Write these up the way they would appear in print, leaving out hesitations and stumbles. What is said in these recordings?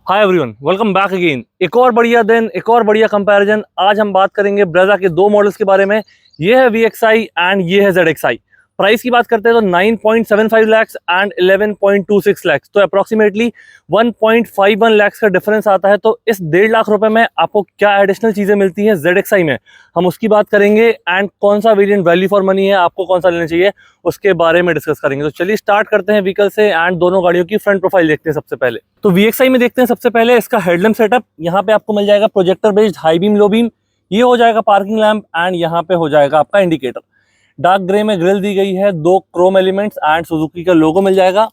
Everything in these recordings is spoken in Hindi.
Hi everyone, welcome back again. एक और बढ़िया दिन, एक और बढ़िया कंपैरिजन। आज हम बात करेंगे ब्रेजा के दो मॉडल्स के बारे में। ये है VXI एंड ये है ZXI। प्राइस की बात करते हैं तो 9.75 लाख एंड 11.26 लाख, तो अप्रोक्सीमेटली 1.51 लाख का डिफरेंस आता है। तो इस 1.5 लाख रुपए में आपको क्या एडिशनल चीजें मिलती हैं ZXI में, हम उसकी बात करेंगे। एंड कौन सा वेरिएंट वैल्यू फॉर मनी है, आपको कौन सा लेना चाहिए, उसके बारे में डिस्कस करेंगे। तो चलिए स्टार्ट करते हैं व्हीकल से एंड दोनों गाड़ियों की फ्रंट प्रोफाइल देखते हैं। सबसे पहले तो VXI में देखते हैं सबसे पहले इसका हेडलैम्प सेटअप। यहाँ पे आपको मिल जाएगा projector based high beam low beam, ये हो जाएगा पार्किंग लैंप एंड यहाँ पे हो जाएगा आपका इंडिकेटर। डार्क ग्रे में ग्रिल दी गई है, दो क्रोम एलिमेंट्स एंड सुजुकी का लोगो मिल जाएगा।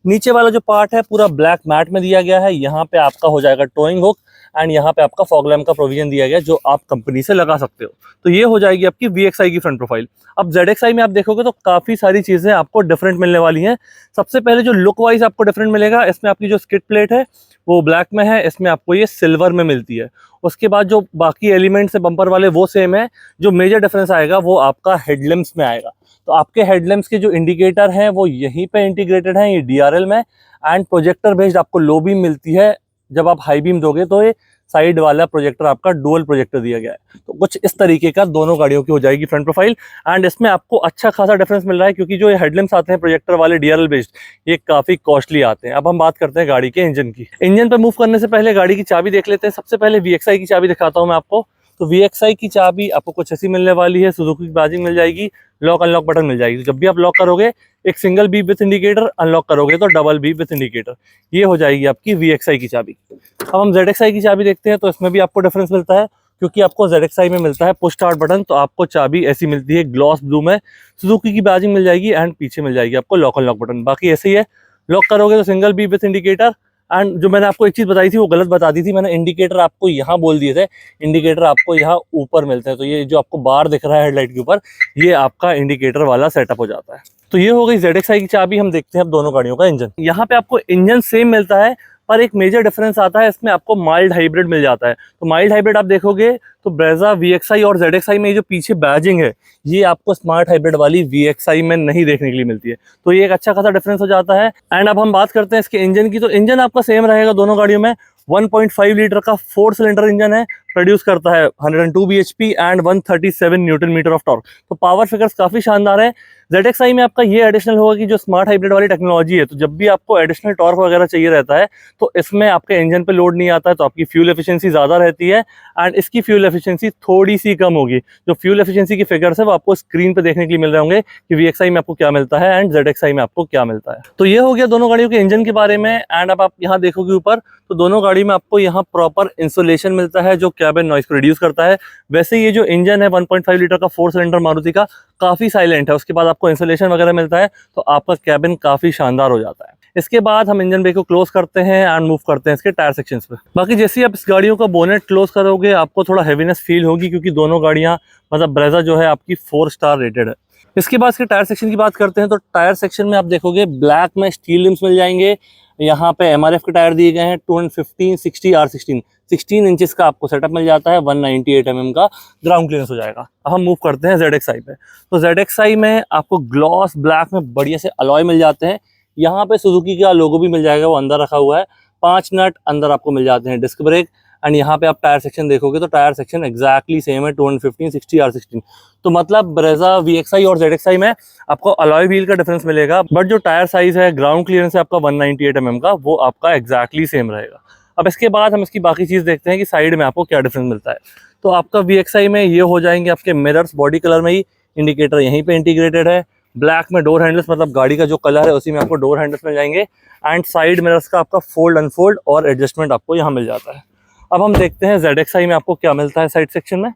नीचे वाला जो पार्ट है पूरा ब्लैक मैट में दिया गया है। यहाँ पे आपका हो जाएगा टोइंग हुक एंड यहाँ पे आपका फॉग लैम्प का प्रोविजन दिया गया है जो आप कंपनी से लगा सकते हो। तो ये हो जाएगी आपकी VXI की फ्रंट प्रोफाइल। अब ZXI में आप देखोगे तो काफी सारी चीजें आपको डिफरेंट मिलने वाली हैं। सबसे पहले जो लुक वाइज आपको डिफरेंट मिलेगा, इसमें आपकी जो स्किड प्लेट है वो ब्लैक में है, इसमें आपको ये सिल्वर में मिलती है। उसके बाद जो बाकी एलिमेंट्स है बम्पर वाले वो सेम है। जो मेजर डिफरेंस आएगा वो आपका हेडलैम्प्स में आएगा। तो आपके हेडलैम्प्स के जो इंडिकेटर हैं वो यहीं पे इंटीग्रेटेड हैं, ये DRL में। एंड प्रोजेक्टर बेस्ड आपको लो बीम मिलती है। जब आप हाई बीम दोगे तो ये साइड वाला प्रोजेक्टर आपका डुअल प्रोजेक्टर दिया गया है। तो कुछ इस तरीके का दोनों गाड़ियों की हो जाएगी फ्रंट प्रोफाइल। एंड इसमें आपको अच्छा खासा डिफरेंस मिल रहा है क्योंकि जो ये हेडलैम्प्स आते हैं प्रोजेक्टर वाले DRL बेस्ड, ये काफी कॉस्टली आते हैं। अब हम बात करते हैं गाड़ी के इंजन की। इंजन पे मूव करने से पहले गाड़ी की चाबी देख लेते हैं। सबसे पहले VXI की चाबी दिखाता हूँ मैं आपको। तो VXI की चाबी आपको कुछ ऐसी मिलने वाली है, सुजुकी की बैजिंग मिल जाएगी, लॉक अनलॉक बटन मिल जाएगी। तो जब भी आप लॉक करोगे एक single beep with indicator, unlock करोगे तो डबल बीप विथ इंडिकेटर। ये हो जाएगी आपकी VXI की चाबी। अब हम ZXI की चाबी देखते हैं। तो इसमें भी आपको डिफरेंस मिलता है क्योंकि आपको ZXI में मिलता है पुश स्टार्ट बटन, तो आपको चाबी ऐसी मिलती है ग्लॉस ब्लू में। सुजुकी की बैजिंग मिल जाएगी एंड पीछे मिल जाएगी आपको लॉक अनलॉक बटन। बाकी ऐसे ही है, लॉक करोगे तो single beep with indicator. And जो मैंने आपको एक चीज बताई थी वो गलत बता दी थी मैंने, इंडिकेटर आपको यहाँ बोल दिए थे, इंडिकेटर आपको यहाँ ऊपर मिलते हैं। तो ये जो आपको बार दिख रहा है हेडलाइट के ऊपर, ये आपका इंडिकेटर वाला सेटअप हो जाता है। तो ये हो गई ZXI की चाबी। हम देखते हैं अब दोनों गाड़ियों का इंजन। यहाँ पे आपको इंजन सेम मिलता है पर एक मेजर डिफरेंस आता है, इसमें आपको माइल्ड हाइब्रिड मिल जाता है। तो माइल्ड हाइब्रिड आप देखोगे तो ब्रेजा VXI और ZXI में जो पीछे बैजिंग है ये आपको स्मार्ट हाइब्रिड वाली VXI में नहीं देखने के लिए मिलती है। तो ये एक अच्छा खासा डिफरेंस हो जाता है। एंड अब हम बात करते हैं इसके इंजन की। तो इंजन आपका सेम रहेगा दोनों गाड़ियों में। 1.5 लीटर का 4 सिलेंडर इंजन है, प्रोड्यूस करता है 102 bhp and 137 newton metre of torque. तो पावर फिगर्स काफी शानदार है। ZXI में आपका ये एडिशनल होगा कि जो स्मार्ट हाइब्रिड वाली टेक्नोलॉजी है, तो जब भी आपको एडिशनल टॉर्क वगैरह चाहिए रहता है तो इसमें आपके इंजन पे लोड नहीं आता है, तो आपकी फ्यूल एफिशिएंसी ज्यादा रहती है एंड इसकी फ्यूल एफिशिएंसी थोड़ी सी कम होगी। जो फ्यूल एफिशिएंसी की फिगर्स है वो आपको स्क्रीन पे देखने के लिए मिल रहे होंगे कि VXI में आपको क्या मिलता है एंड ZXI में आपको क्या मिलता है। तो ये हो गया दोनों गाड़ियों के इंजन के बारे में। एंड अब आप यहाँ देखोगे ऊपर तो दोनों गाड़ी में आपको यहाँ प्रॉपर इंसुलेशन मिलता है जो कैबिन नॉइस को रिड्यूस करता है। वैसे ये जो इंजन है 1.5 लीटर का 4 सिलेंडर मारुति का काफी साइलेंट है, उसके बाद आपको इंसुलेशन वगैरह मिलता है तो आपका कैबिन काफी शानदार हो जाता है। इसके बाद हम इंजन बे को क्लोज करते हैं एंड मूव करते हैं इसके टायर सेक्शंस पे। बाकी जैसे ही आप इस गाड़ियों का बोनेट क्लोज करोगे आपको थोड़ा हेवीनेस फील होगी क्योंकि दोनों गाड़ियां मतलब ब्रेजा जो है आपकी 4 स्टार रेटेड है। इसके बाद इसके टायर सेक्शन की बात करते हैं। तो टायर सेक्शन में आप देखोगे ब्लैक में स्टील रिम्स मिल जाएंगे। यहाँ पे MRF के टायर दिए गए हैं 215 60 R16 16 इंचेस का आपको सेटअप मिल जाता है। 198 mm का ग्राउंड क्लियरेंस हो जाएगा। अब हम मूव करते हैं ZXI पे। तो ZXI में आपको ग्लॉस ब्लैक में बढ़िया से अलॉय मिल जाते हैं। यहाँ पे सुजुकी का लोगो भी मिल जाएगा, वो अंदर रखा हुआ है। 5 नट अंदर आपको मिल जाते हैं, डिस्क ब्रेक। एंड यहाँ पे आप टायर सेक्शन देखोगे तो टायर सेक्शन एक्जैक्टली सेम है 215 60 R16। तो मतलब ब्रेजा VXI और ZXI में आपको अलॉय व्हील का डिफरेंस मिलेगा, बट जो टायर साइज है ग्राउंड क्लियरेंस है आपका 198 mm का, वो आपका एक्जैक्टली सेम रहेगा। अब इसके बाद हम इसकी बाकी चीज देखते हैं कि साइड में आपको क्या डिफरेंस मिलता है। तो आपका VXI में ये हो जाएंगे आपके मिरर्स बॉडी कलर में ही, इंडिकेटर यहीं पे इंटीग्रेटेड है। ब्लैक में डोर हैंडल्स, मतलब गाड़ी का जो कलर है उसी में आपको डोर हैंडल्स मिल जाएंगे। एंड साइड मिरर्स का आपका फोल्ड अनफोल्ड और एडजस्टमेंट आपको यहाँ मिल जाता है। अब हम देखते हैं ZXI में आपको क्या मिलता है साइड सेक्शन में।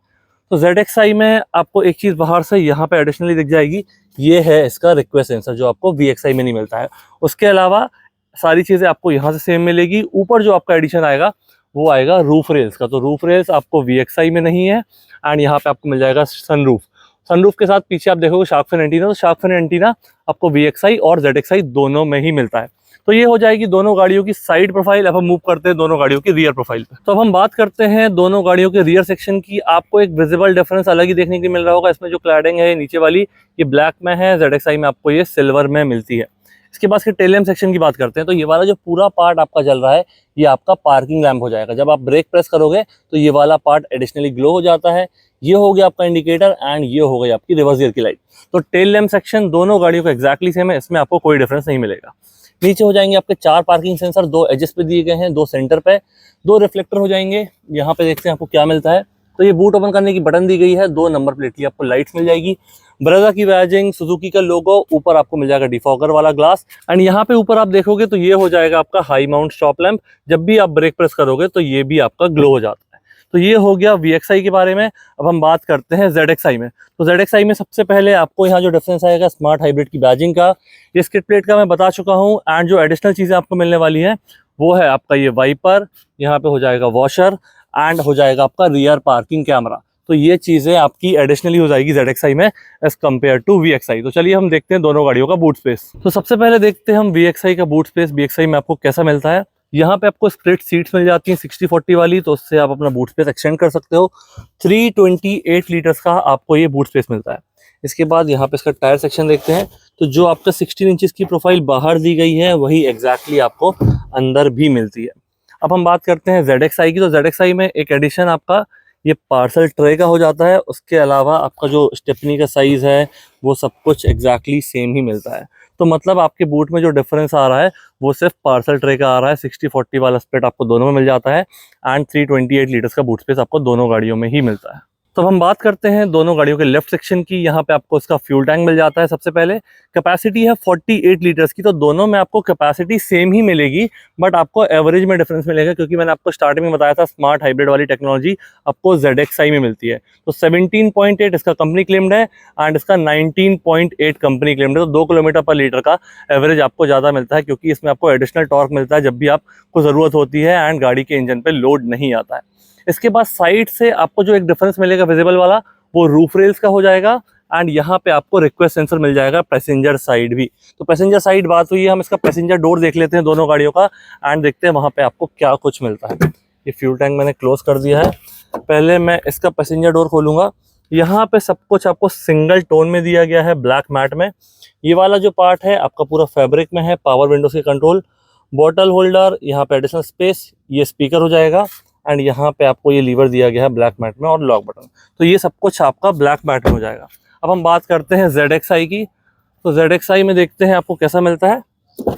तो ZXI में आपको एक चीज़ बाहर से यहाँ पे एडिशनली दिख जाएगी, ये है इसका रिक्वेस्ट सेंसर जो आपको VXI में नहीं मिलता है। उसके अलावा सारी चीज़ें आपको यहाँ से सेम मिलेगी। ऊपर जो आपका एडिशन आएगा वो आएगा रूफ रेल्स का। तो रूफ रेल्स आपको VXI में नहीं है। एंड यहाँ पे आपको मिल जाएगा सनरूफ। सनरूफ के साथ पीछे आप देखोगे शार्क फिन एंटीना। तो शार्क फिन एंटीना आपको VXI और ZXI दोनों में ही मिलता है। तो ये हो जाएगी दोनों गाड़ियों की साइड प्रोफाइल। अब हम मूव करते हैं दोनों गाड़ियों की रियर प्रोफाइल पे। तो अब हम बात करते हैं दोनों गाड़ियों के रियर सेक्शन की। आपको एक विजिबल डिफरेंस अलग ही देखने को मिल रहा होगा। इसमें जो क्लैडिंग है नीचे वाली ये ब्लैक में है, ZXI में आपको ये सिल्वर में मिलती है। इसके बाद के टेल लैम्प सेक्शन की बात करते हैं तो ये वाला जो पूरा पार्ट आपका जल रहा है ये आपका पार्किंग लैम्प हो जाएगा। जब आप ब्रेक प्रेस करोगे तो ये वाला पार्ट एडिशनली ग्लो हो जाता है। ये हो गया आपका इंडिकेटर एंड ये हो गई आपकी रिवर्स गियर की लाइट। तो टेल लैम्प सेक्शन दोनों गाड़ियों का एक्जैक्टली सेम है, इसमें आपको कोई डिफरेंस नहीं मिलेगा। नीचे हो जाएंगे आपके 4 पार्किंग सेंसर, 2 एजेस पे दिए गए हैं, 2 सेंटर पे, 2 रिफ्लेक्टर हो जाएंगे। यहाँ पे देखते हैं आपको क्या मिलता है। तो ये बूट ओपन करने की बटन दी गई है, 2 नंबर प्लेट की आपको लाइट्स मिल जाएगी, ब्रेजा की बैजिंग, सुजुकी का लोगो, ऊपर आपको मिल जाएगा डिफॉगर वाला ग्लास एंड यहाँ पे ऊपर आप देखोगे तो ये हो जाएगा आपका हाई माउंट स्टॉप लैंप। जब भी आप ब्रेक प्रेस करोगे तो ये भी आपका ग्लो हो जाता है। तो ये हो गया VXI के बारे में। अब हम बात करते हैं ZXI में। तो ZXI में सबसे पहले आपको यहाँ जो डिफरेंस आएगा स्मार्ट हाइब्रिड की बैजिंग का, ये स्किड प्लेट का मैं बता चुका हूँ एंड जो एडिशनल चीज़ें आपको मिलने वाली हैं वो है आपका ये वाइपर, यहाँ पे हो जाएगा वॉशर एंड हो जाएगा आपका रियर पार्किंग कैमरा। तो ये चीज़ें आपकी एडिशनली हो जाएगी ZXI में एज कम्पेयर टू VXI। तो चलिए हम देखते हैं दोनों गाड़ियों का बूट स्पेस। तो सबसे पहले देखते हैं हम VXI का बूट स्पेस VXI में आपको कैसा मिलता है। यहाँ पे आपको स्प्लिट सीट्स मिल जाती हैं 60-40 वाली, तो उससे आप अपना बूट स्पेस एक्सटेंड कर सकते हो। 328 लीटर्स का आपको ये बूट स्पेस मिलता है। इसके बाद यहाँ पे इसका टायर सेक्शन देखते हैं तो जो आपका 16 इंचेस की प्रोफाइल बाहर दी गई है वही एग्जैक्टली आपको अंदर भी मिलती है। अब हम बात करते हैं ZXI की। तो ZXI में एक एडिशन आपका ये पार्सल ट्रे का हो जाता है। उसके अलावा आपका जो स्टेपनी का साइज़ है वो सब कुछ एग्जैक्टली सेम ही मिलता है। तो मतलब आपके बूट में जो डिफरेंस आ रहा है वो सिर्फ पार्सल ट्रे का आ रहा है। 60-40 वाला स्प्लिट आपको दोनों में मिल जाता है एंड 328 लीटर्स का बूट स्पेस आपको दोनों गाड़ियों में ही मिलता है। तो हम बात करते हैं दोनों गाड़ियों के लेफ्ट सेक्शन की। यहाँ पे आपको इसका फ्यूल टैंक मिल जाता है। सबसे पहले कैपेसिटी है 48 लीटर्स की, तो दोनों में आपको कैपेसिटी सेम ही मिलेगी बट आपको एवरेज में डिफरेंस मिलेगा, क्योंकि मैंने आपको स्टार्टिंग में बताया था स्मार्ट हाइब्रिड वाली टेक्नोलॉजी आपको ZXI में मिलती है। तो 17.8 इसका कंपनी क्लेम्ड है एंड इसका 19.8 कंपनी क्लेम्ड है। तो 2 किलोमीटर पर लीटर का एवरेज आपको ज़्यादा मिलता है, क्योंकि इसमें आपको एडिशनल टॉर्क मिलता है जब भी आपको ज़रूरत होती है एंड गाड़ी के इंजन पर लोड नहीं आता है। इसके बाद साइड से आपको जो एक डिफरेंस मिलेगा विजिबल वाला वो रूफ रेल्स का हो जाएगा एंड यहाँ पे आपको रिक्वेस्ट सेंसर मिल जाएगा पैसेंजर साइड भी। तो पैसेंजर साइड बात हुई है, हम इसका पैसेंजर डोर देख लेते हैं दोनों गाड़ियों का एंड देखते हैं वहाँ पे आपको क्या कुछ मिलता है। ये फ्यूल टैंक मैंने क्लोज कर दिया है। पहले मैं इसका पैसेंजर डोर खोलूँगा। यहाँ पे सब कुछ आपको सिंगल टोन में दिया गया है, ब्लैक मैट में। ये वाला जो पार्ट है आपका पूरा फैब्रिक में है। पावर विंडोज के कंट्रोल, बॉटल होल्डर, यहाँ पे एडिशनल स्पेस, ये स्पीकर हो जाएगा एंड यहाँ पे आपको ये लीवर दिया गया है ब्लैक मैट में और लॉक बटन। तो ये सब कुछ आपका ब्लैक मैट में हो जाएगा। अब हम बात करते हैं ZXI की। तो ZXI में देखते हैं आपको कैसा मिलता है।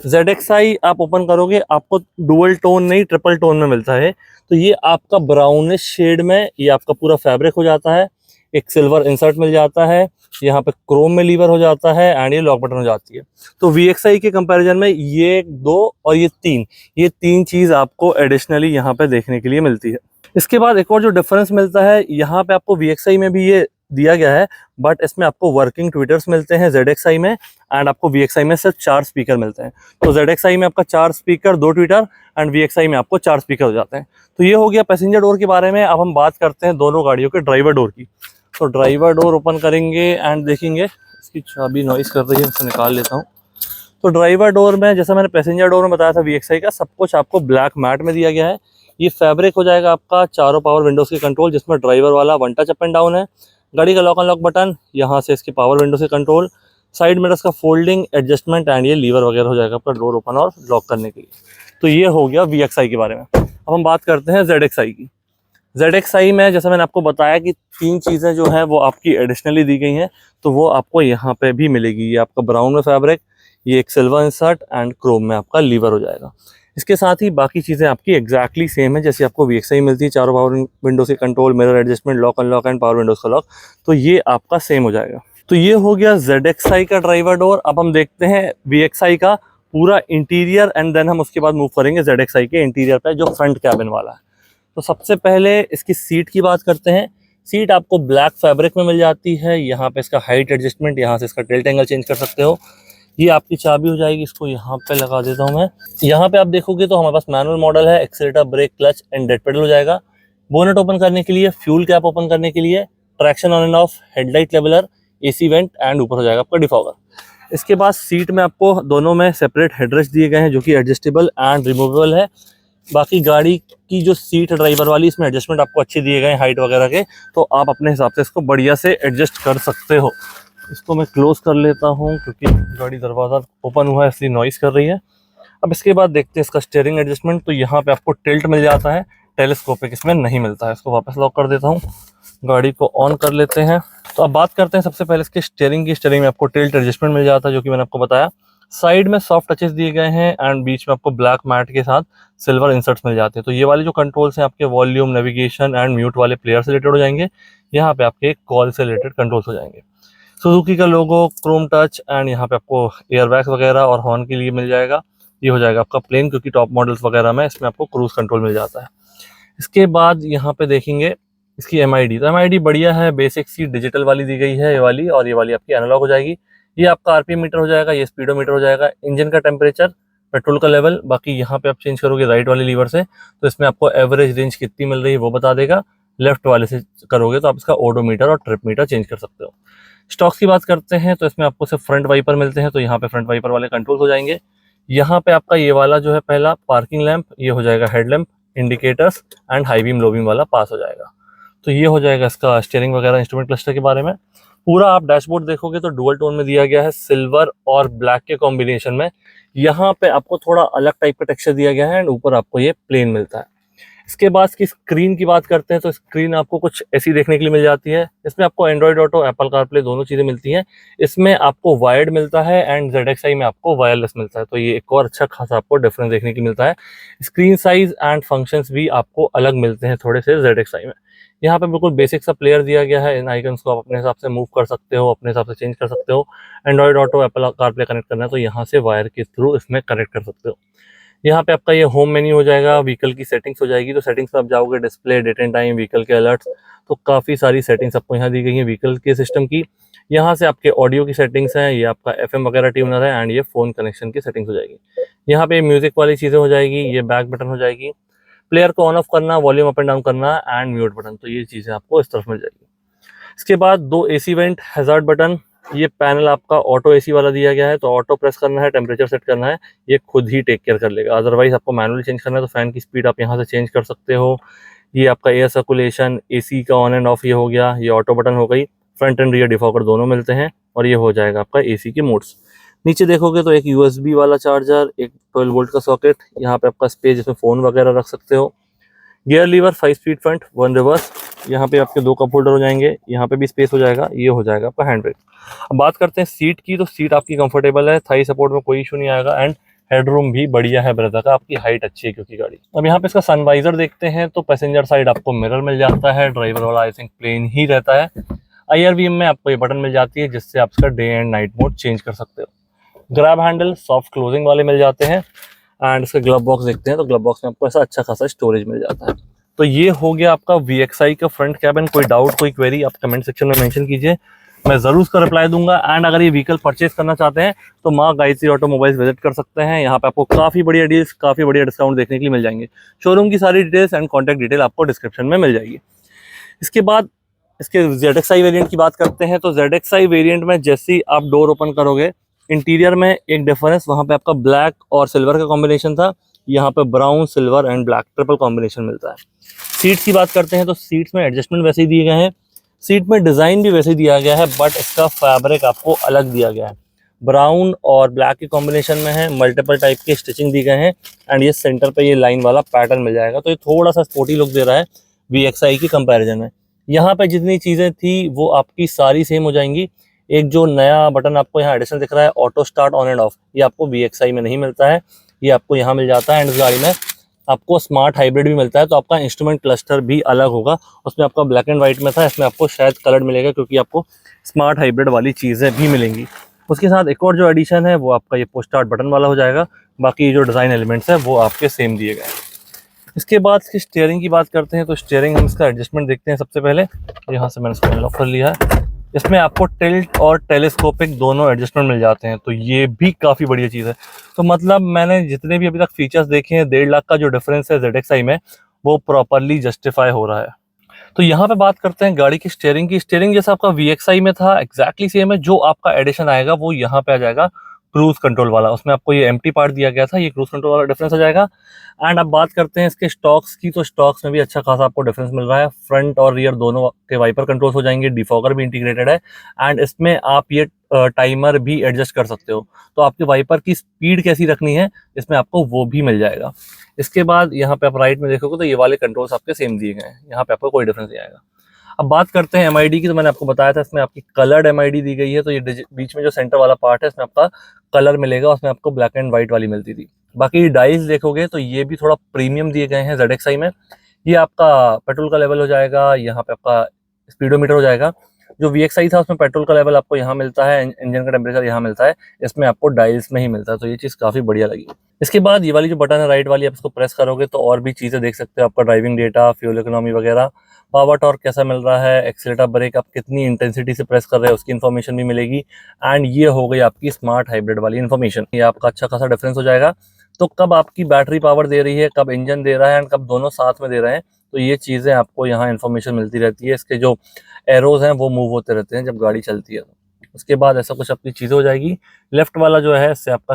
ZXI आप ओपन करोगे आपको डुअल टोन नहीं ट्रिपल टोन में मिलता है। तो ये आपका ब्राउनिश शेड में ये आपका पूरा फैब्रिक हो जाता है। एक सिल्वर इंसर्ट मिल जाता है, यहाँ पे क्रोम में लीवर हो जाता है एंड ये लॉक बटन हो जाती है। तो VXI के कंपैरिजन में ये 2 और ये 3 चीज़ आपको एडिशनली यहाँ पे देखने के लिए मिलती है। इसके बाद एक और जो डिफरेंस मिलता है, यहाँ पे आपको VXI में भी ये दिया गया है बट इसमें आपको वर्किंग ट्विटर्स मिलते हैं ZXI में एंड आपको VXI में सिर्फ 4 स्पीकर मिलते हैं। तो ZXI में आपका 4 स्पीकर 2 ट्विटर एंड VXI में आपको 4 स्पीकर हो जाते हैं। तो ये हो गया पैसेंजर डोर के बारे में। अब हम बात करते हैं दोनों गाड़ियों के ड्राइवर डोर की। तो ड्राइवर डोर ओपन करेंगे एंड देखेंगे, इसकी चाबी नॉइस कर रही है, इसे निकाल लेता हूँ। तो ड्राइवर डोर में जैसा मैंने पैसेंजर डोर में बताया था VXI का, सब कुछ आपको ब्लैक मैट में दिया गया है। ये फैब्रिक हो जाएगा आपका चारों पावर विंडोज के कंट्रोल, जिसमें ड्राइवर वाला 1 टच अप एंड डाउन है, गाड़ी का लॉक अनलॉक बटन, यहाँ से इसके पावर विंडो से कंट्रोल, साइड मिरर्स का फोल्डिंग एडजस्टमेंट एंड ये लीवर वगैरह हो जाएगा आपका डोर ओपन और लॉक करने के लिए। तो ये हो गया VXI के बारे में। अब हम बात करते हैं ZXI की। ZXI में जैसा मैंने आपको बताया कि 3 चीज़ें जो हैं वो आपकी एडिशनली दी गई हैं, तो वो आपको यहाँ पे भी मिलेगी। ये आपका ब्राउन में फैब्रिक, ये एक सिल्वर इंसर्ट एंड क्रोम में आपका लीवर हो जाएगा। इसके साथ ही बाकी चीज़ें आपकी एग्जैक्टली सेम है जैसे आपको VXI मिलती है। चारों पावर विंडो से control, mirror adjustment, lock unlock and power Windows का लॉक, तो ये आपका सेम हो जाएगा। तो ये हो गया ZXI का ड्राइवर डोर। अब हम देखते हैं VXI का पूरा इंटीरियर एंड देन हम उसके बाद मूव करेंगे ZXI के इंटीरियर पे जो फ्रंट कैबिन वाला है। तो सबसे पहले इसकी सीट की बात करते हैं। सीट आपको ब्लैक फैब्रिक में मिल जाती है। यहाँ पे इसका हाइट एडजस्टमेंट, यहाँ से इसका टिल्ट एंगल चेंज कर सकते हो। ये आपकी चाबी हो जाएगी, इसको यहाँ पे लगा देता हूँ मैं। यहाँ पे आप देखोगे तो हमारे पास मैनुअल मॉडल है, accelerator, brake, clutch and dead pedal हो जाएगा। बोनेट ओपन करने के लिए, फ्यूल कैप ओपन करने के लिए, traction on end of, headlight leveller, AC went and ऊपर हो जाएगा आपका डिफॉगर। इसके बाद सीट में आपको दोनों में सेपरेट हेडरेस्ट दिए गए हैं जो कि एडजस्टेबल एंड रिमूवेबल है। बाकी गाड़ी की जो सीट है ड्राइवर वाली, इसमें एडजस्टमेंट आपको अच्छे दिए गए हैं हाइट वगैरह के, तो आप अपने हिसाब से इसको बढ़िया से एडजस्ट कर सकते हो। इसको मैं क्लोज कर लेता हूँ क्योंकि गाड़ी दरवाज़ा ओपन हुआ है इसलिए नॉइस कर रही है। अब इसके बाद देखते हैं इसका स्टीयरिंग एडजस्टमेंट। तो यहाँ पे आपको टिल्ट मिल जाता है, टेलीस्कोपिक इसमें नहीं मिलता है। इसको वापस लॉक कर देता हूँ, गाड़ी को ऑन कर लेते हैं। तो अब बात करते हैं सबसे पहले इसके स्टीयरिंग की। स्टीयरिंग में आपको टिल्ट एडजस्टमेंट मिल जाता है जो कि मैंने आपको बताया। साइड में सॉफ्ट टचेस दिए गए हैं एंड बीच में आपको ब्लैक मैट के साथ सिल्वर इंसर्ट्स मिल जाते हैं। तो ये वाले जो कंट्रोल्स हैं आपके वॉल्यूम, नेविगेशन एंड म्यूट वाले प्लेयर से रिलेटेड हो जाएंगे। यहाँ पे आपके कॉल से रिलेटेड कंट्रोल्स हो जाएंगे। सुजुकी का लोगो, क्रोम टच एंड यहाँ पे आपको एयरबैग्स वगैरह और हॉर्न के लिए मिल जाएगा। ये हो जाएगा आपका प्लेन, क्योंकि टॉप मॉडल्स वगैरह में इसमें आपको क्रूज कंट्रोल मिल जाता है। इसके बाद यहाँ पे देखेंगे इसकी एमआईडी। तो एमआईडी बढ़िया है, बेसिक सी डिजिटल वाली दी गई है ये वाली, और ये वाली आपकी एनालॉग हो जाएगी। ये आपका आरपीएम मीटर हो जाएगा, ये स्पीडोमीटर हो जाएगा। इंजन का टेम्परेचर, पेट्रोल का लेवल, बाकी यहाँ पे आप चेंज करोगे राइट वाले लीवर से तो इसमें आपको एवरेज रेंज कितनी मिल रही है वो बता देगा। लेफ्ट वाले से करोगे तो आप इसका ओडोमीटर और ट्रिप मीटर चेंज कर सकते हो। स्टॉक्स की बात करते हैं तो इसमें आपको सिर्फ फ्रंट वाइपर मिलते हैं, तो यहाँ पे फ्रंट वाइपर वाले कंट्रोल्स हो जाएंगे। यहाँ पे आपका ये वाला जो है पहला पार्किंग लैंप, ये हो जाएगा headlamp, indicators and high beam low beam वाला पास हो जाएगा। तो ये हो जाएगा इसका स्टीयरिंग वगैरह इंस्ट्रूमेंट क्लस्टर के बारे में। पूरा आप डैशबोर्ड देखोगे तो डुअल टोन में दिया गया है, सिल्वर और ब्लैक के कॉम्बिनेशन में। यहाँ पे आपको थोड़ा अलग टाइप का टेक्सचर दिया गया है एंड ऊपर आपको ये प्लेन मिलता है। इसके बाद इसकी स्क्रीन की बात करते हैं तो स्क्रीन आपको कुछ ऐसी देखने के लिए मिल जाती है। इसमें आपको एंड्रॉइड ऑटो, एप्पल कारप्ले दोनों चीज़ें मिलती हैं। इसमें आपको वायर्ड मिलता है एंड ZXi में आपको वायरलेस मिलता है। तो ये एक और अच्छा खासा आपको डिफरेंस देखने की मिलता है। स्क्रीन साइज एंड फंक्शंस भी आपको अलग मिलते हैं थोड़े से ZXi में। यहाँ पे बिल्कुल बेसिक सा प्लेयर दिया गया है। इन आइकन्स को आप अपने हिसाब से मूव कर सकते हो, अपने हिसाब से चेंज कर सकते हो। Android auto, Apple CarPlay connect करना है तो यहाँ से वायर के थ्रू इसमें कनेक्ट कर सकते हो। यहाँ पे आपका ये होम मेन्यू हो जाएगा, व्हीकल की सेटिंग्स हो जाएगी। तो सेटिंग्स में आप जाओगे, display, date and time, vehicle के अलर्ट्स, तो काफ़ी सारी सेटिंग्स आपको यहाँ दी गई हैं व्हीकल के सिस्टम की। यहाँ से आपके ऑडियो की सेटिंग्स हैं, ये आपका FM वगैरह ट्यूनर है एंड ये फ़ोन कनेक्शन की सेटिंग्स हो जाएगी। यहाँ पे म्यूजिक वाली चीज़ें हो जाएगी, ये बैक बटन हो जाएगी, प्लेयर को ऑन ऑफ करना, वॉल्यूम अप एंड डाउन करना एंड म्यूट बटन, तो ये चीज़ें आपको इस तरफ मिल जाएगी। इसके बाद 2 AC वेंट, हैजार्ड बटन। ये पैनल आपका ऑटो AC वाला दिया गया है, तो ऑटो प्रेस करना है, टेम्परेचर सेट करना है, ये खुद ही टेक केयर कर लेगा। अदरवाइज आपको मैनुअली चेंज करना है तो फैन की स्पीड आप यहाँ से चेंज कर सकते हो। ये आपका एयर सर्कुलेशन, AC का ऑन एंड ऑफ ये हो गया, ये ऑटो बटन हो गई। फ्रंट एंड रियर डिफॉगर दोनों मिलते हैं और ये हो जाएगा आपका AC के मोड्स। नीचे देखोगे तो एक USB वाला चार्जर, एक 12 वोल्ट का सॉकेट, यहाँ पे आपका स्पेस जिसमें फ़ोन वगैरह रख सकते हो। Gear lever, 5 speed front, 1 reverse. यहाँ पे आपके 2 कप होल्डर हो जाएंगे, यहाँ पे भी स्पेस हो जाएगा। ये हो जाएगा आपका हैंड ब्रेक। अब बात करते हैं सीट की, तो सीट आपकी कंफर्टेबल है, थाई सपोर्ट में कोई इशू नहीं आएगा एंड हेडरूम भी बढ़िया है ब्रदर का, आपकी हाइट अच्छी है क्योंकि गाड़ी। अब यहाँ पे इसका सनवाइजर देखते हैं तो पैसेंजर साइड आपको मिरर मिल जाता है, ड्राइवर वाला आई थिंक प्लेन ही रहता है। IRVM में आपको ये बटन मिल जाती है जिससे आप इसका day and night mode change कर सकते हो। ग्रैब हैंडल सॉफ्ट क्लोजिंग वाले मिल जाते हैं एंड इसका ग्लव बॉक्स देखते हैं तो ग्लव बॉक्स में आपको ऐसा अच्छा खासा स्टोरेज मिल जाता है। तो ये हो गया आपका VXi का फ्रंट कैबिन। कोई डाउट, कोई क्वेरी आप कमेंट सेक्शन में मेंशन कीजिए, मैं ज़रूर उसका रिप्लाई दूंगा। एंड अगर ये व्हीकल परचेज करना चाहते हैं तो माँ गायत्री ऑटोमोबाइल्स विजिट कर सकते हैं। यहाँ पे आपको काफ़ी बढ़िया डील्स, काफ़ी बढ़िया डिस्काउंट देखने के लिए मिल जाएंगे। शोरूम की सारी डिटेल्स एंड कॉन्टैक्ट डिटेल आपको डिस्क्रिप्शन में मिल जाएगी। इसके बाद इसके ZXi वेरिएंट की बात करते हैं तो ZXi वेरिएंट में जैसे ही आप डोर ओपन करोगे, इंटीरियर में एक डिफरेंस, वहाँ पे आपका ब्लैक और सिल्वर का कॉम्बिनेशन था, यहाँ पे brown, silver and black triple combination मिलता है। सीट्स की बात करते हैं तो सीट्स में एडजस्टमेंट वैसे ही दिए गए हैं, सीट में डिज़ाइन भी वैसे ही दिया गया है, बट इसका फैब्रिक आपको अलग दिया गया है। ब्राउन और ब्लैक के कॉम्बिनेशन में है, मल्टीपल टाइप के स्टिचिंग दी गए हैं एंड ये सेंटर पे ये लाइन वाला पैटर्न मिल जाएगा। तो ये थोड़ा सा स्पोर्टी लुक दे रहा है VXi की कंपैरिजन में। यहाँ पे जितनी चीज़ें थी वो आपकी सारी सेम हो जाएंगी। एक जो नया बटन आपको यहाँ एडिशनल दिख रहा है, auto start on end of, ये आपको VXi में नहीं मिलता है, ये आपको यहाँ मिल जाता है। एंड इस गाड़ी में आपको स्मार्ट हाइब्रिड भी मिलता है, तो आपका इंस्ट्रूमेंट क्लस्टर भी अलग होगा। उसमें आपका ब्लैक एंड वाइट में था, इसमें आपको शायद कलर मिलेगा क्योंकि आपको स्मार्ट हाइब्रिड वाली चीज़ें भी मिलेंगी। उसके साथ एक और जो एडिशन है वो आपका ये पुश स्टार्ट बटन वाला हो जाएगा। बाकी जो डिज़ाइन एलिमेंट्स है वो आपके सेम दिए गए हैं। इसके बाद इसकी स्टीयरिंग की बात करते हैं तो स्टीयरिंग हम इसका एडजस्टमेंट देखते हैं। सबसे पहले यहाँ से मैंने इसको अनलॉक कर लिया है। इसमें आपको टिल्ट और टेलीस्कोपिक दोनों एडजस्टमेंट मिल जाते हैं, तो ये भी काफ़ी बढ़िया चीज़ है। तो मतलब मैंने जितने भी अभी तक फीचर्स देखे हैं, 1.5 लाख का जो डिफरेंस है ZXi में, वो प्रॉपरली जस्टिफाई हो रहा है। तो यहाँ पे बात करते हैं गाड़ी की स्टीयरिंग की। स्टीयरिंग जैसा आपका VXi में था एग्जैक्टली सेम है। जो आपका एडिशन आएगा वो यहाँ पे आ जाएगा, क्रूज कंट्रोल वाला, उसमें आपको ये एम्प्टी पार्ट दिया गया था, ये क्रूज कंट्रोल वाला डिफरेंस हो जाएगा। एंड अब बात करते हैं इसके स्टॉक्स की, तो स्टॉक्स में भी अच्छा खासा आपको डिफरेंस मिल रहा है। फ्रंट और रियर दोनों के वाइपर कंट्रोल्स हो जाएंगे, डिफॉगर भी इंटीग्रेटेड है, एंड इसमें आप ये टाइमर भी एडजस्ट कर सकते हो। तो आपके वाइपर की स्पीड कैसी रखनी है इसमें आपको वो भी मिल जाएगा। इसके बाद यहाँ पे आप राइट में देखोगे तो ये वाले कंट्रोल्स आपके सेम दिए गए हैं, यहाँ पे आपको कोई डिफरेंस नहीं आएगा। अब बात करते हैं एमआईडी की, तो मैंने आपको बताया था इसमें आपकी कलर्ड एमआईडी दी गई है। तो ये बीच में जो सेंटर वाला पार्ट है इसमें आपका कलर मिलेगा, उसमें आपको ब्लैक एंड व्हाइट वाली मिलती थी। बाकी डाइज देखोगे तो ये भी थोड़ा प्रीमियम दिए गए हैं ZXi में। ये आपका पेट्रोल का लेवल हो जाएगा, यहाँ पे आपका स्पीडोमीटर हो जाएगा। जो VXi था उसमें पेट्रोल का लेवल आपको यहाँ मिलता है, इंजन का टेम्परेचर यहाँ मिलता है, इसमें आपको डायल्स में ही मिलता है। तो ये चीज़ काफ़ी बढ़िया लगी। इसके बाद ये वाली जो बटन है राइट वाली, आप इसको प्रेस करोगे तो और भी चीज़ें देख सकते हो, आपका ड्राइविंग डेटा, फ्यूल इकोनॉमी वगैरह, पावर टॉर्क कैसा मिल रहा है, एक्सीलेटर ब्रेक आप कितनी इंटेंसिटी से प्रेस कर रहे हैं उसकी इन्फॉर्मेशन भी मिलेगी। एंड ये हो गई आपकी स्मार्ट हाइब्रिड वाली इन्फॉर्मेशन। ये आपका अच्छा खासा डिफरेंस हो जाएगा। तो कब आपकी बैटरी पावर दे रही है, कब इंजन दे रहा है, एंड कब दोनों साथ में दे रहे हैं, तो ये चीज़ें आपको यहाँ इन्फॉर्मेशन मिलती रहती है। इसके जो एरोज हैं वो मूव होते रहते हैं जब गाड़ी चलती है। उसके बाद ऐसा कुछ अपनी चीज़ें हो जाएगी। लेफ्ट वाला जो है इससे आपका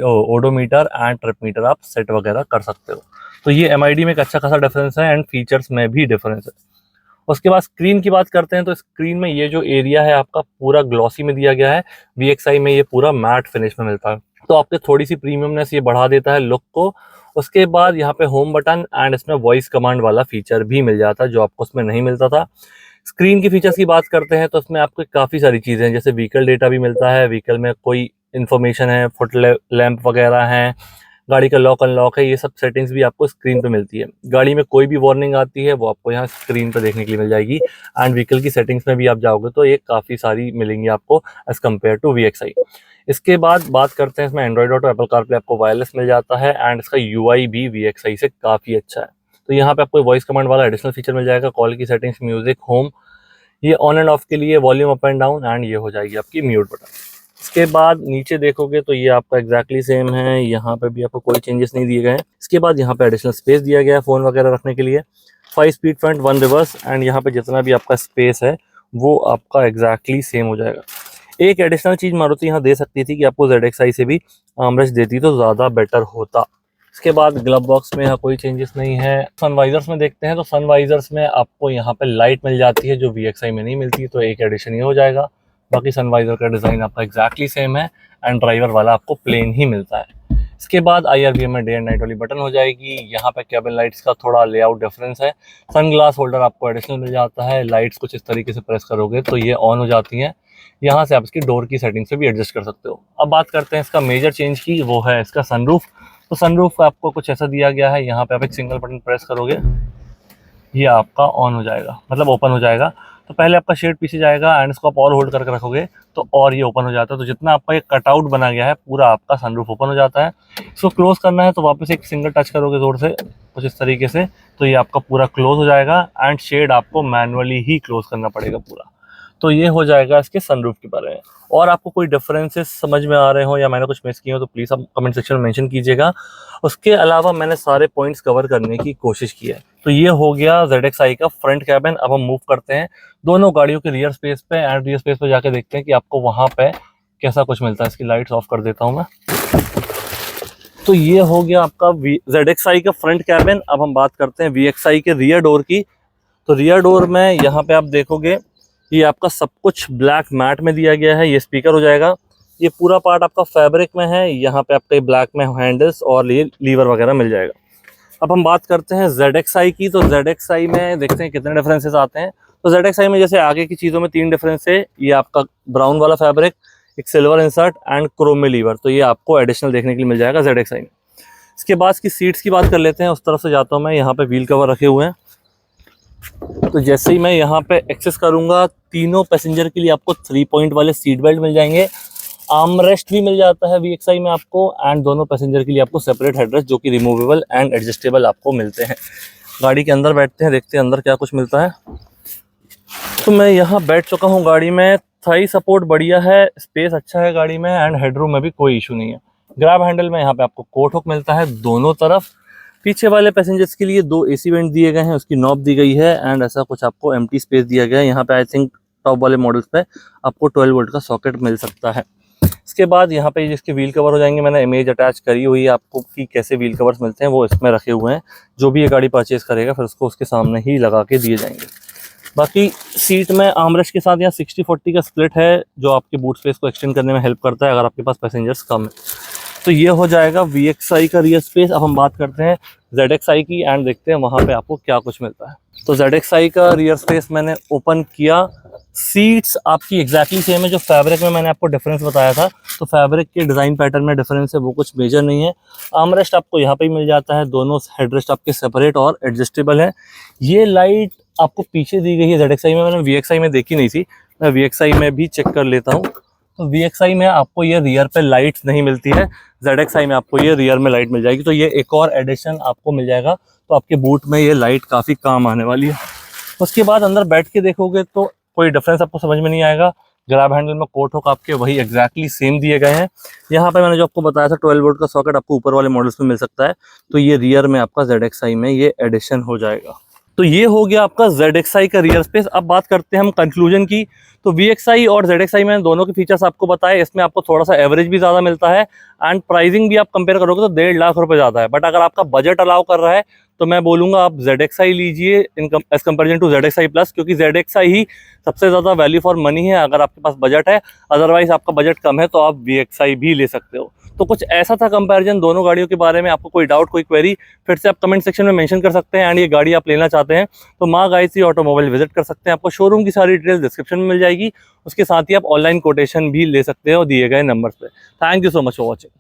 ओडोमीटर एंड ट्रिप मीटर आप सेट वगैरह कर सकते हो। तो ये एमआईडी में एक अच्छा खासा डिफरेंस है, एंड फीचर्स में भी डिफरेंस है। उसके बाद स्क्रीन की बात करते हैं, तो स्क्रीन में ये जो एरिया है आपका पूरा ग्लॉसी में दिया गया है। VXi में ये पूरा मैट फिनिश में मिलता है, तो आपके थोड़ी सी प्रीमियमनेस ये बढ़ा देता है लुक को। उसके बाद यहाँ पे होम बटन एंड इसमें वॉइस कमांड वाला फीचर भी मिल जाता है, जो आपको उसमें नहीं मिलता था। स्क्रीन की फीचर्स की बात करते हैं तो इसमें आपको काफ़ी सारी चीज़ें हैं, जैसे व्हीकल डेटा भी मिलता है, व्हीकल में कोई इन्फॉर्मेशन है, फुट लैंप वगैरह हैं, गाड़ी का लॉक अनलॉक है, ये सब सेटिंग्स भी आपको स्क्रीन पे मिलती है। गाड़ी में कोई भी वार्निंग आती है वो आपको यहाँ स्क्रीन पे देखने के लिए मिल जाएगी। एंड व्हीकल की सेटिंग्स में भी आप जाओगे तो ये काफ़ी सारी मिलेंगी आपको एज कम्पेयर टू VXi। इसके बाद बात करते हैं इसमें एंड्रॉइड ऑटो, एप्पल कारप्ले आपको वायरलेस मिल जाता है, एंड इसका UI भी VXi से काफ़ी अच्छा है। तो यहाँ पे आपको वॉइस कमांड वाला एडिशनल फीचर मिल जाएगा, कॉल की सेटिंग्स, म्यूजिक, होम, ये ऑन एंड ऑफ के लिए, volume up and down, and ये हो जाएगी आपकी म्यूट बटन। इसके बाद नीचे देखोगे तो ये आपका एग्जैक्टली सेम है, यहाँ पे भी आपको कोई चेंजेस नहीं दिए गए हैं। इसके बाद यहाँ पे एडिशनल स्पेस दिया गया है फ़ोन वगैरह रखने के लिए, 5 स्पीड फ्रंट 1 रिवर्स, एंड यहाँ पे जितना भी आपका स्पेस है वो आपका एग्जैक्टली सेम हो जाएगा। एक एडिशनल चीज़ मारुति यहाँ दे सकती थी कि आपको ZXi से भी आर्मरेस्ट देती तो ज़्यादा बेटर होता। इसके बाद ग्लव बॉक्स में यहाँ कोई चेंजेस नहीं है। सनवाइजर्स में देखते हैं तो सनवाइजर्स में आपको यहाँ पे लाइट मिल जाती है जो VXi में नहीं मिलती, तो एक एडिशन ये हो जाएगा। बाकी सनवाइजर का डिज़ाइन आपका एग्जैक्टली सेम है, एंड ड्राइवर वाला आपको प्लेन ही मिलता है। इसके बाद IRVM में डे एंड नाइट वाली बटन हो जाएगी। यहाँ पे केबिन लाइट्स का थोड़ा लेआउट डिफरेंस है, सन ग्लास होल्डर आपको एडिशनल मिल जाता है। लाइट्स कुछ इस तरीके से प्रेस करोगे तो ये ऑन हो जाती हैं, यहाँ से आप इसकी डोर की सेटिंग से भी एडजस्ट कर सकते हो। अब बात करते हैं इसका मेजर चेंज की, वो है इसका सनरूफ। तो सनरूफ आपको कुछ ऐसा दिया गया है, यहाँ पे आप एक सिंगल बटन प्रेस करोगे ये आपका ऑन हो जाएगा, मतलब ओपन हो जाएगा। तो पहले आपका शेड पीछे जाएगा, एंड इसको आप और होल्ड करके रखोगे तो और ये ओपन हो जाता है। तो जितना आपका एक कटआउट बना गया है पूरा आपका सनरूफ ओपन हो जाता है। इसको क्लोज करना है तो वापस एक सिंगल टच करोगे जोर से कुछ इस तरीके से, तो ये आपका पूरा क्लोज हो जाएगा, एंड शेड आपको मैनुअली ही क्लोज करना पड़ेगा पूरा। तो ये हो जाएगा इसके सनरूफ के बारे में। और आपको कोई डिफरेंसेस समझ में आ रहे हो या मैंने कुछ मिस किए हो तो प्लीज़ आप कमेंट सेक्शन में मेंशन कीजिएगा। उसके अलावा मैंने सारे पॉइंट्स कवर करने की कोशिश की है। तो ये हो गया ZXi का फ्रंट कैबिन। अब हम मूव करते हैं दोनों गाड़ियों के रियर स्पेस पे, एंड रियर स्पेस पे जाके देखते हैं कि आपको वहाँ पे कैसा कुछ मिलता है। इसकी लाइट्स ऑफ कर देता हूँ मैं। तो ये हो गया आपका ZXi का फ्रंट कैबिन। अब हम बात करते हैं VXi के रियर डोर की। तो रियर डोर में यहाँ पे आप देखोगे ये आपका सब कुछ ब्लैक मैट में दिया गया है। ये स्पीकर हो जाएगा, ये पूरा पार्ट आपका फैब्रिक में है। यहाँ पे आपके ब्लैक में हैंडल्स और ये लीवर वगैरह मिल जाएगा। अब हम बात करते हैं ZXi की। तो ZXi में देखते हैं कितने डिफरेंसेस आते हैं। तो ZXi में जैसे आगे की चीज़ों में 3 डिफरेंस है, ये आपका ब्राउन वाला फैब्रिक, एक सिल्वर इंसर्ट एंड क्रोम में लीवर, तो ये आपको एडिशनल देखने के लिए मिल जाएगा ZXi में। इसके बाद की सीट्स की बात कर लेते हैं, उस तरफ से जाता हूँ मैं। यहाँ पे व्हील कवर रखे हुए हैं, तो जैसे ही मैं यहाँ पे एक्सेस करूँगा तीनों पैसेंजर के लिए आपको 3 पॉइंट वाले सीट बेल्ट मिल जाएंगे। आर्म रेस्ट भी मिल जाता है VXi में आपको, एंड दोनों पैसेंजर के लिए आपको सेपरेट हेडरेस्ट जो कि रिमूवेबल एंड एडजस्टेबल आपको मिलते हैं। गाड़ी के अंदर बैठते हैं, देखते हैं अंदर क्या कुछ मिलता है। तो मैं यहाँ बैठ चुका हूँ गाड़ी में। थाई सपोर्ट बढ़िया है, स्पेस अच्छा है गाड़ी में, एंड हेडरूम में भी कोई इशू नहीं है। ग्रैब हैंडल में यहाँ पे आपको कोट हुक मिलता है दोनों तरफ। पीछे वाले पैसेंजर्स के लिए 2 AC वेंट दिए गए हैं, उसकी नॉब दी गई है, एंड ऐसा कुछ आपको एम्प्टी स्पेस दिया गया है। यहाँ पे आई थिंक टॉप वाले मॉडल्स पे आपको 12 वोल्ट का सॉकेट मिल सकता है। इसके बाद यहाँ पे जिसके व्हील कवर हो जाएंगे, मैंने इमेज अटैच करी हुई है आपको कि कैसे व्हील कवर्स मिलते हैं, वो इसमें रखे हुए हैं। जो भी ये गाड़ी परचेज़ करेगा फिर उसको उसके सामने ही लगा के दिए जाएंगे। बाकी सीट में आर्मरेस्ट के साथ यहाँ 60-40 का स्प्लिट है, जो आपके बूट स्पेस को एक्सटेंड करने में हेल्प करता है अगर आपके पास पैसेंजर्स कम है। तो ये हो जाएगा VXI का रियर स्पेस। अब हम बात करते हैं ZXI की एंड देखते हैं वहाँ पे आपको क्या कुछ मिलता है। तो ZXI का रियर स्पेस मैंने ओपन किया। सीट्स आपकी एग्जैक्टली सेम है। जो फैब्रिक में मैंने आपको डिफरेंस बताया था, तो फैब्रिक के डिज़ाइन पैटर्न में डिफरेंस है, वो कुछ मेजर नहीं है। आर्मरेस्ट आपको यहाँ पे ही मिल जाता है, दोनों हेडरेस्ट आपके सेपरेट और एडजस्टेबल है। ये लाइट आपको पीछे दी गई है ZXI में, मैंने VXI में देखी नहीं थी, मैं VXI में भी चेक कर लेता हूँ। तो VXI में आपको ये रियर पे लाइट्स नहीं मिलती है, ZXI में आपको ये रियर में लाइट मिल जाएगी। तो ये एक और एडिशन आपको मिल जाएगा, तो आपके बूट में ये लाइट काफ़ी काम आने वाली है। उसके बाद अंदर बैठ के देखोगे तो कोई डिफरेंस आपको समझ में नहीं आएगा। ग्रैब हैंडल में कोट हुक आपके वही एग्जैक्टली सेम दिए गए हैं। यहाँ पे मैंने जो आपको बताया था 12 वोल्ट का सॉकेट आपको ऊपर वाले मॉडल्स में मिल सकता है, तो ये रियर में आपका ZXI में ये एडिशन हो जाएगा। तो ये हो गया आपका ZXI का रियर स्पेस। अब बात करते हैं हम कंक्लूजन की। तो VXI और ZXI में दोनों के फीचर्स आपको बताए। इसमें आपको थोड़ा सा एवरेज भी ज़्यादा मिलता है एंड प्राइसिंग भी आप कंपेयर करोगे तो 1.5 लाख रुपए ज़्यादा है। बट अगर आपका बजट अलाउ कर रहा है तो मैं बोलूँगा आप ZXI लीजिए as comparison to ZXI plus, क्योंकि ZXI ही सबसे ज़्यादा वैल्यू फॉर मनी है अगर आपके पास बजट है। अदरवाइज आपका बजट कम है तो आप VXI भी ले सकते हो। तो कुछ ऐसा था कंपैरिजन दोनों गाड़ियों के बारे में। आपको कोई डाउट, कोई क्वेरी, फिर से आप कमेंट सेक्शन में मेंशन कर सकते हैं। एंड ये गाड़ी आप लेना चाहते हैं तो माँ गायत्री ऑटोमोबाइल विजिट कर सकते हैं। आपको शोरूम की सारी डिटेल्स डिस्क्रिप्शन में मिल जाएगी। उसके साथ ही आप ऑनलाइन कोटेशन भी ले सकते हो दिए गए नंबर पे। Thank you so much for watching.